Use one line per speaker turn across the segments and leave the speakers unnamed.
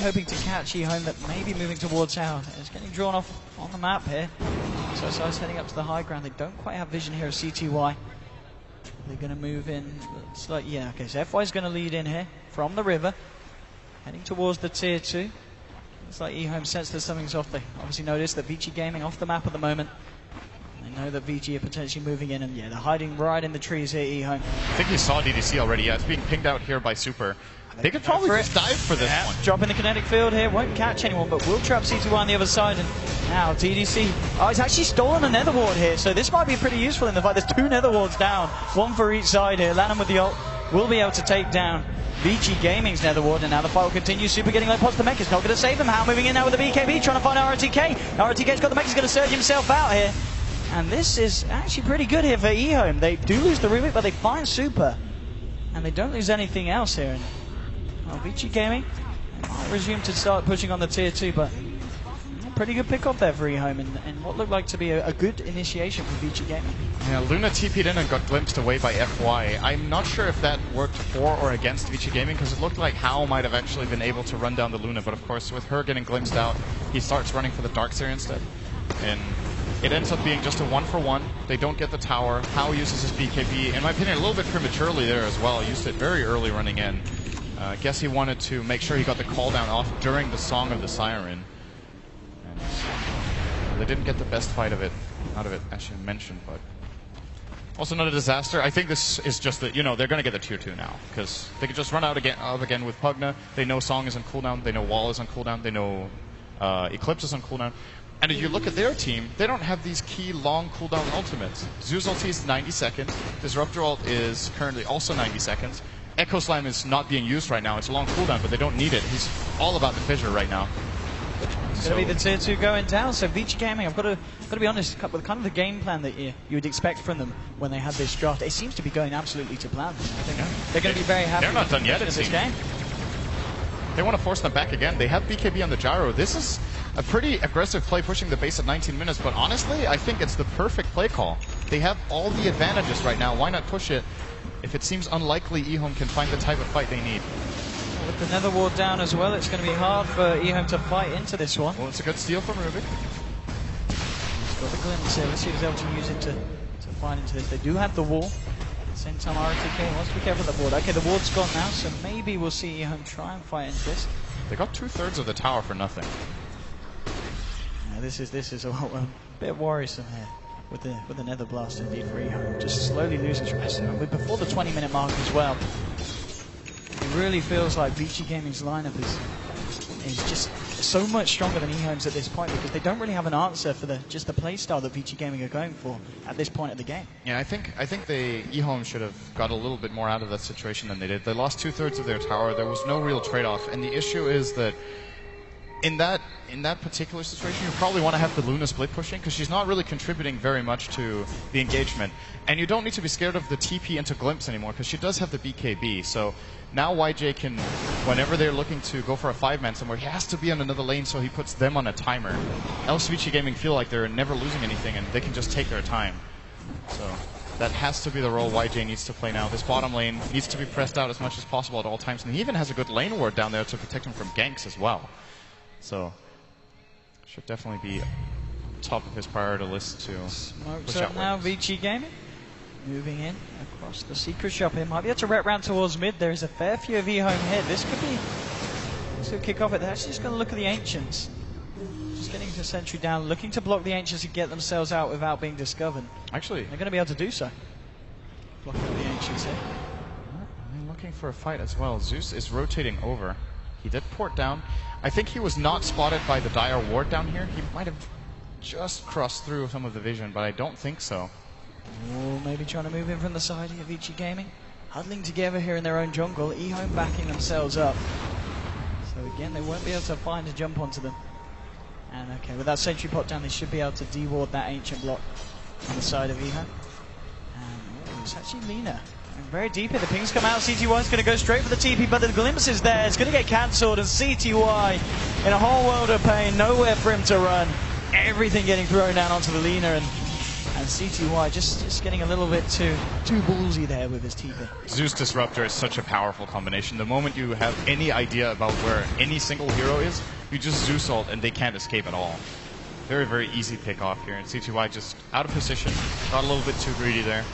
hoping to catch eHome that may be moving towards town. It's getting drawn off on the map here. So it's heading up to the high ground. They don't quite have vision here of CTY. They're going to move in. It's like, yeah, okay, so FY is going to lead in here from the river, heading towards the tier 2. It's like eHome sense there's something's off. They obviously noticed that Vici Gaming off the map at the moment. They know that VG are potentially moving in, and yeah, they're hiding right in the trees here, eHome.
I think you saw DDC already. Yeah, it's being pinged out here by Super. They could probably just dive for this one.
Drop in the kinetic field here, won't catch anyone, but will trap C2Y on the other side. And now DDC, oh, he's actually stolen a nether ward here, so this might be pretty useful in the fight. There's 2 nether wards down, 1 for each side here. Lanham with the ult will be able to take down VG Gaming's nether ward, and now the fight will continue. Super getting like pots. The mech is not going to save them. How moving in now with the BKB, trying to find RTK. RTK's got the mech, he's going to surge himself out here. And this is actually pretty good here for eHome. They do lose the Rubik, but they find Super. And they don't lose anything else here. And, well, Vici Gaming might resume to start pushing on the tier 2, but pretty good pick up there for eHome, and what looked like to be a good initiation for Vici Gaming.
Yeah, Luna TP'd in and got glimpsed away by FY. I'm not sure if that worked for or against Vici Gaming, because it looked like Hao might have actually been able to run down the Luna, but of course with her getting glimpsed out, he starts running for the Darkseer instead. And it ends up being just a 1-for-1. They don't get the tower. Hao uses his BKB, in my opinion, a little bit prematurely there as well. Used it very early running in. I guess he wanted to make sure he got the call down off during the Song of the Siren. And they didn't get the best fight of it, out of it, as you mentioned, but also not a disaster. I think this is just that, you know, they're going to get the tier 2 now, because they can just run out again with Pugna. They know Song is on cooldown. They know Wall is on cooldown. They know Eclipse is on cooldown. And if you look at their team, they don't have these key long cooldown ultimates. Zeus ulti is 90 seconds. Disruptor ult is currently also 90 seconds. Echo Slime is not being used right now. It's a long cooldown, but they don't need it. He's all about the fissure right now.
It's going to be the tier 2 going down. So Vici Gaming, I've got to be honest, with kind of the game plan that you would expect from them when they had this draft, it seems to be going absolutely to plan. I think they're going to be very happy.
They're not done yet, it
this
seems.
game.
They want to force them back again. They have BKB on the gyro. This is a pretty aggressive play, pushing the base at 19 minutes, but honestly, I think it's the perfect play call. They have all the advantages right now. Why not push it? If it seems unlikely eHome can find the type of fight they need.
With the nether ward down as well, it's going to be hard for eHome to fight into this one.
Well, it's a good steal from Rubik.
He's got the glimpse here. Let's see if he's able to use it to fight into this. They do have the wall. At the same time, RTK wants to be careful with the ward. Okay, the ward's gone now, so maybe we'll see eHome try and fight into this.
They got 2/3 of the tower for nothing.
Yeah, this is a bit worrisome here with the nether blast indeed for eHome. Just slowly losing stress. Before the 20-minute mark as well. It really feels like Vici Gaming's lineup is just so much stronger than eHome's at this point, because they don't really have an answer for just the playstyle that Vici Gaming are going for at this point of the game.
Yeah, I think eHome should have got a little bit more out of that situation than they did. They lost 2/3 of their tower. There was no real trade-off, and the issue is that in that particular situation, you probably want to have the Luna split pushing, because she's not really contributing very much to the engagement. And you don't need to be scared of the TP into Glimpse anymore, because she does have the BKB. So now YJ can, whenever they're looking to go for a 5-man somewhere, he has to be on another lane, so he puts them on a timer. Else Vici Gaming feel like they're never losing anything, and they can just take their time. So that has to be the role YJ needs to play now. This bottom lane needs to be pressed out as much as possible at all times, and he even has a good lane ward down there to protect him from ganks as well. So should definitely be top of his priority list to
Smokes
push
up
out
now,
waves.
Vici Gaming. Moving in across the secret shop here. Might be able to rep round towards mid. There is a fair few of eHome here. This could kick off it. They're actually just going to look at the Ancients. Just getting to sentry down, looking to block the Ancients and get themselves out without being discovered.
Actually,
they're going to be able to do so. Blocking out the Ancients here.
I'm looking for a fight as well. Zeus is rotating over. He did port down. I think he was not spotted by the Dire ward down here. He might have just crossed through some of the vision, but I don't think so.
Oh, maybe trying to move in from the side of Vici Gaming. Huddling together here in their own jungle. eHome backing themselves up. So again, they won't be able to find a jump onto them. And okay, with that sentry pot down, they should be able to de-ward that ancient block on the side of eHome. And it's actually Lina. And very deep here, the pings come out. CTY is going to go straight for the TP, but the glimpse is there. It's going to get cancelled, and CTY in a whole world of pain. Nowhere for him to run. Everything getting thrown down onto the Lina, and And CTY just getting a little bit too ballsy there with his TP.
Zeus Disruptor is such a powerful combination. The moment you have any idea about where any single hero is, you just Zeus ult and they can't escape at all. Very, very easy pick off here. And CTY just out of position, got a little bit too greedy there.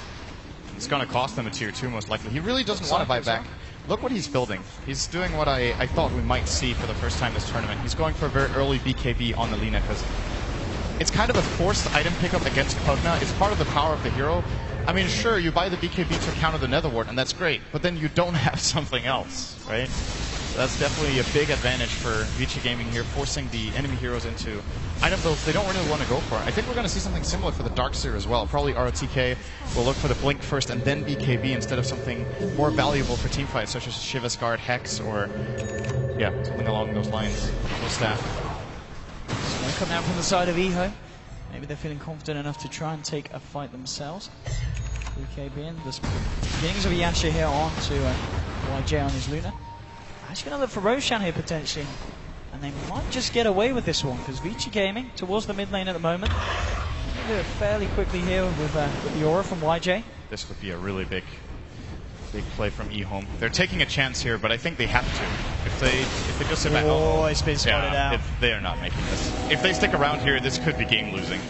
It's going to cost them a tier 2 most likely. He really doesn't want to buy back. Look what he's building. He's doing what I thought we might see for the first time this tournament. He's going for a very early BKB on the Lina because it's kind of a forced item pickup against Pugna. It's part of the power of the hero. I mean, sure, you buy the BKB to counter the Nether Ward, and that's great, but then you don't have something else, right? So that's definitely a big advantage for Vici Gaming here, forcing the enemy heroes into item builds they don't really want to go for. I think we're going to see something similar for the Darkseer as well. Probably ROTK will look for the Blink first and then BKB instead of something more valuable for teamfights, such as Shiva's Guard, Hex, or yeah, something along those lines. No staff.
So they come out from the side of Eho. Maybe they're feeling confident enough to try and take a fight themselves. BKB in the beginnings of a Yasha here on to YJ on his Luna. Actually going to look for Roshan here potentially. And they might just get away with this one because Vici Gaming towards the mid lane at the moment. They'll do it fairly quickly here with the aura from YJ.
This would be a really big play from eHome. They're taking a chance here, but I think they have to. If they just sit back,
it's been spotted out.
If they are not making this. If they stick around here, this could be game losing.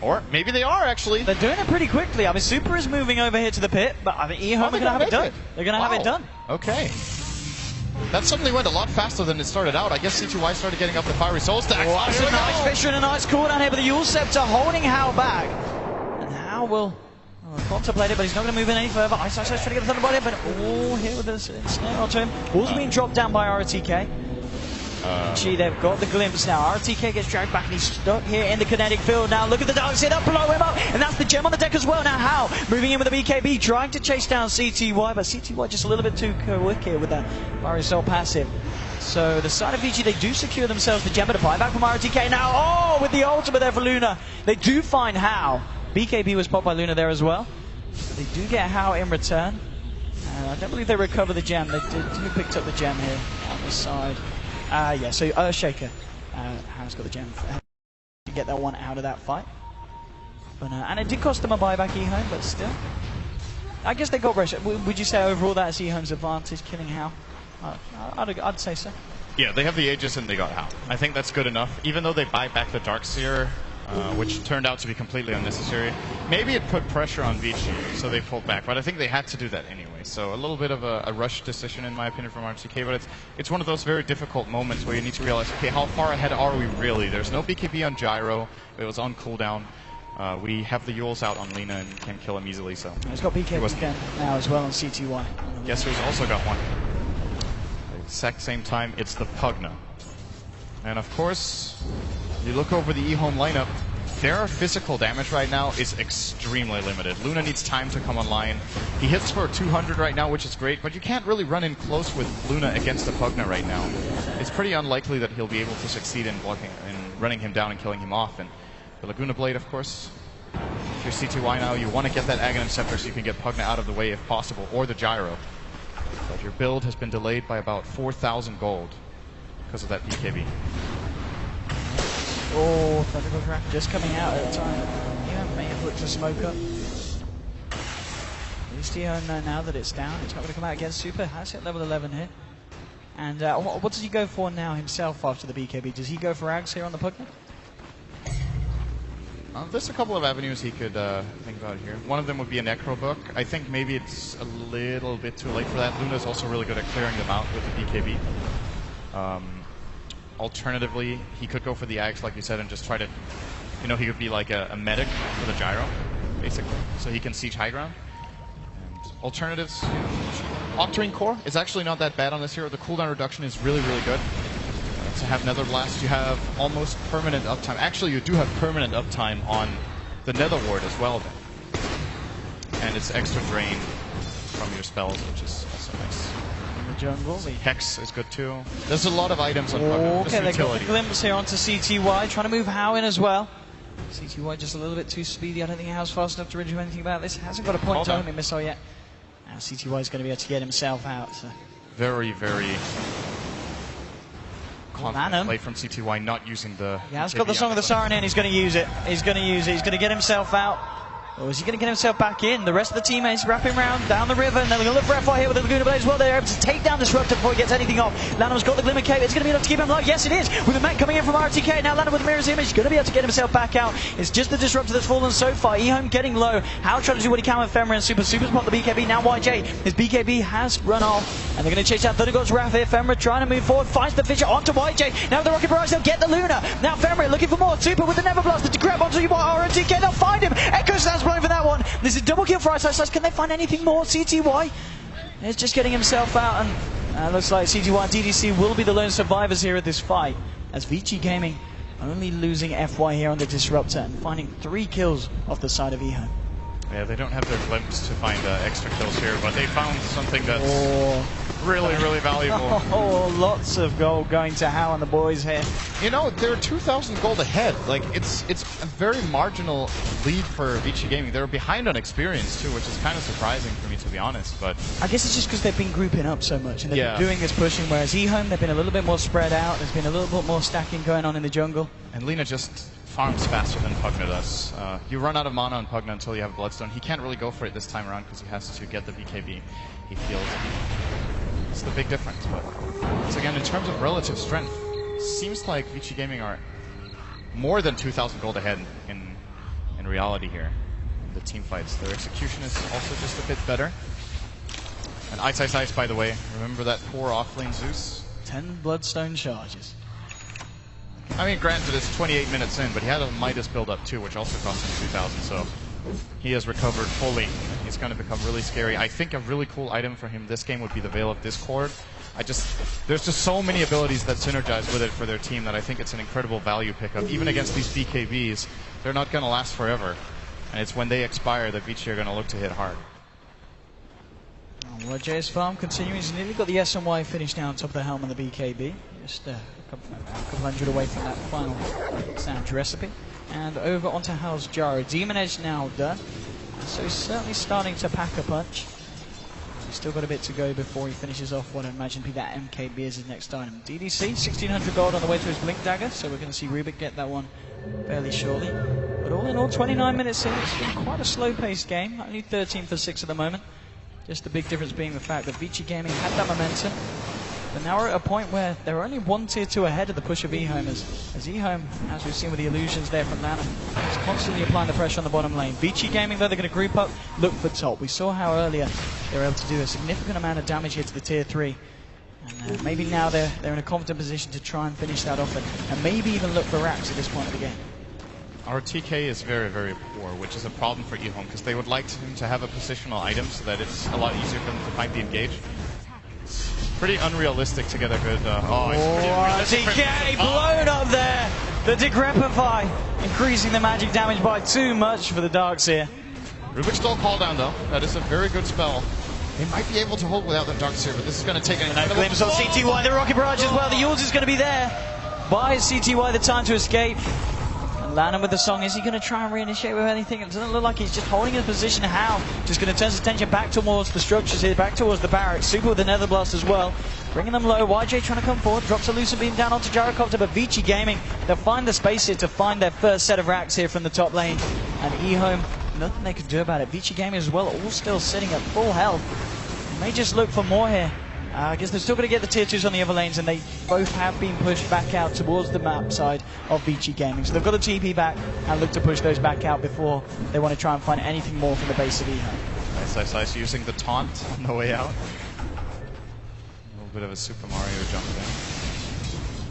Or maybe they are actually.
They're doing it pretty quickly. I mean, Super is moving over here to the pit, but I think eHome are going to have it done. They're going to have it done.
Okay. That suddenly went a lot faster than it started out. I guess CTY started getting up the fiery soul stacks.
Oh, that's a nice Fisher and a nice cooldown here, but the Yule Scepter holding Hao back. And Hao will contemplate it, but he's not going to move in any further. Ice trying to get the Thunderbolt in, but all here with this snare onto him. Ball's being dropped down by RTK. They've got the glimpse now. RTK gets dragged back and he's stuck here in the kinetic field. Now look at the Darkseer up, blow him up, and that's the gem on the deck as well. Now Hao moving in with the BKB, trying to chase down CTY, but CTY just a little bit too quick here with that Fiery Soul passive. So the side of VG, they do secure themselves the gem, but a buyback from RTK now. With the ultimate there for Luna. They do find Hao. BKB was popped by Luna there as well. They do get Hao in return. I don't believe they recover the gem. They picked up the gem here on the side. Yeah, so Earthshaker has got the gem to get that one out of that fight. But, and it did cost them a buyback, eHome, but still. I guess they got Rush. Would you say overall that's eHome's advantage, killing Hao? I'd say so.
Yeah, they have the Aegis and they got Hao. I think that's good enough. Even though they buy back the Darkseer, which turned out to be completely unnecessary. Maybe it put pressure on Vici, so they pulled back, but I think they had to do that anyway. So a little bit of a rush decision, in my opinion, from RTK, but it's one of those very difficult moments where you need to realize, okay, how far ahead are we really? There's no BKB on Gyro, it was on cooldown. We have the Yules out on Lina and can kill him easily, so...
He's got BKB again now as well on CTY.
Guess who's also got one? At the exact same time, it's the Pugna. And of course, you look over the eHome lineup, their physical damage right now is extremely limited. Luna needs time to come online. He hits for 200 right now, which is great, but you can't really run in close with Luna against the Pugna right now. It's pretty unlikely that he'll be able to succeed in blocking and running him down and killing him off. And the Laguna Blade, of course. If you're C2Y now, you want to get that Aghanim Scepter so you can get Pugna out of the way if possible, or the Gyro. But your build has been delayed by about 4,000 gold because of that BKB.
Oh, Thunderbolt Trap just coming out at the time. Yeah, may have looked to smoke up. At least eHome now that it's down, it's not going to come out against Super. Has hit level 11 here. And what does he go for now himself after the BKB? Does he go for Ags here on the Pugna?
There's a couple of avenues he could think about here. One of them would be a Necro Book. I think maybe it's a little bit too late for that. Luna's also really good at clearing them out with the BKB. Alternatively, he could go for the Axe, like you said, and just try to, you know, he could be like a medic for the Gyro, basically, so he can siege high ground. And alternatives, you know, Octarine Core is actually not that bad on this hero. The cooldown reduction is really, really good. To have Nether Blast, you have almost permanent uptime. Actually, you do have permanent uptime on the Nether Ward as well, then. And it's extra drain from your spells, which is also nice.
Jungle.
Hex is good too. There's a lot of items on
Pugna. Okay, they got the glimpse here onto CTY, trying to move Hao in as well. CTY just a little bit too speedy. I don't think Hao's fast enough to really do anything about this. Hasn't got a point to homing missile yet. Now CTY is going to be able to get himself out. So.
Very, very confident play from CTY not using the...
Yeah, he's got the Song of the Siren in. He's going to use it. He's going to use it. He's going to get himself out. Or is he going to get himself back in? The rest of the teammates wrapping around down the river, and they're going to look for FY here with the Laguna Blade as well. They're able to take down Disruptor before he gets anything off. Lanham's got the Glimmer Cape. It's going to be enough to keep him alive. Yes, it is. With the mech coming in from RTK. Now Lanham with the Mirror's Image. He's going to be able to get himself back out. It's just the Disruptor that's fallen so far. eHome getting low. How trying to do what he can with Femra and Super. Super's popped the BKB. Now YJ. His BKB has run off, and they're going to chase out Thundergod's Wrath here. Femra trying to move forward. Finds the Fisher onto YJ. Now with the Rocket Barrage, they'll get the Luna. Now Femra looking for more. Super with the Never Blaster to grab onto RTK. They'll find him. Echo stands blowing for that one. This is double kill for Ice. Can they find anything more? CTY is just getting himself out, and looks like CTY and DDC will be the lone survivors here at this fight, as Vici Gaming only losing FY here on the Disruptor and finding 3 kills off the side of eHome.
Yeah, they don't have their glimpse to find extra kills here, but they found something that's really, really valuable.
Oh, lots of gold going to Hao and the boys here.
You know, they're 2,000 gold ahead. Like, it's a very marginal lead for Vici Gaming. They're behind on experience, too, which is kind of surprising for me, to be honest. But
I guess it's just because they've been grouping up so much, and they've been doing this pushing, whereas eHome, they've been a little bit more spread out. There's been a little bit more stacking going on in the jungle.
And Lina just farms faster than Pugna does. You run out of mana on Pugna until you have Bloodstone. He can't really go for it this time around because he has to get the BKB. He feels it's the big difference. But once again, in terms of relative strength, seems like Vici Gaming are more than 2,000 gold ahead in reality here. In the team fights, their execution is also just a bit better. And Ice, by the way, remember that poor offlane Zeus?
10 Bloodstone charges.
I mean, granted, it's 28 minutes in, but he had a Midas build-up too, which also cost him 2,000, so he has recovered fully. He's going to become really scary. I think a really cool item for him this game would be the Veil of Discord. There's just so many abilities that synergize with it for their team that I think it's an incredible value pickup. Even against these BKBs, they're not going to last forever, and it's when they expire that Vici are going to look to hit hard.
Well, JS Farm continuing. He's nearly got the SNY finished down on top of the helm and the BKB. Just a couple hundred away from that final sound recipe. And over onto Hal's Jaro. Demon Edge now done. So he's certainly starting to pack a punch. He's still got a bit to go before he finishes off what I imagine to be that MKB as his next item. DDC, 1,600 gold on the way to his Blink Dagger, so we're going to see Rubik get that one fairly shortly. But all in all, 29 minutes in, it's been quite a slow-paced game. Only 13 for 6 at the moment. Just the big difference being the fact that Vici Gaming had that momentum. But now we're at a point where they're only 1 tier 2 ahead of the push of eHome, as eHome, as we've seen with the illusions there from Lanham, is constantly applying the pressure on the bottom lane. Vici Gaming, though, they're going to group up, look for top. We saw how earlier they were able to do a significant amount of damage here to the tier 3. And maybe now they're in a confident position to try and finish that off and maybe even look for racks at this point of the game.
Our TK is very, very poor, which is a problem for eHome, because they would like him to have a positional item so that it's a lot easier for them to find the engage. Pretty unrealistic to get a good...
TK blown up there! The Decrepify increasing the magic damage by too much for the Darks here.
Rubik's still call down though. That is a very good spell. They might be able to hold without the Darks here, but this is going to take an incredible...
glimpse of CTY, the Rocket Barrage as well. The Yules is going to be there. Buys CTY the time to escape. Lanham with the song. Is he going to try and reinitiate with anything? It doesn't look like he's just holding his position. How? Just going to turn his attention back towards the structures here, back towards the barracks. Super with the Nether Blast as well. Bringing them low. YJ trying to come forward. Drops a Lucid Beam down onto Gyrocopter, but Vici Gaming, they'll find the space here to find their first set of racks here from the top lane. And eHome, nothing they could do about it. Vici Gaming as well, all still sitting at full health. They may just look for more here. I guess they're still going to get the tier 2s on the other lanes, and they both have been pushed back out towards the map side of Vici Gaming. So they've got a TP back and look to push those back out before they want to try and find anything more from the base of eHome.
Nice using the taunt on the way out. A little bit of a Super Mario jump there.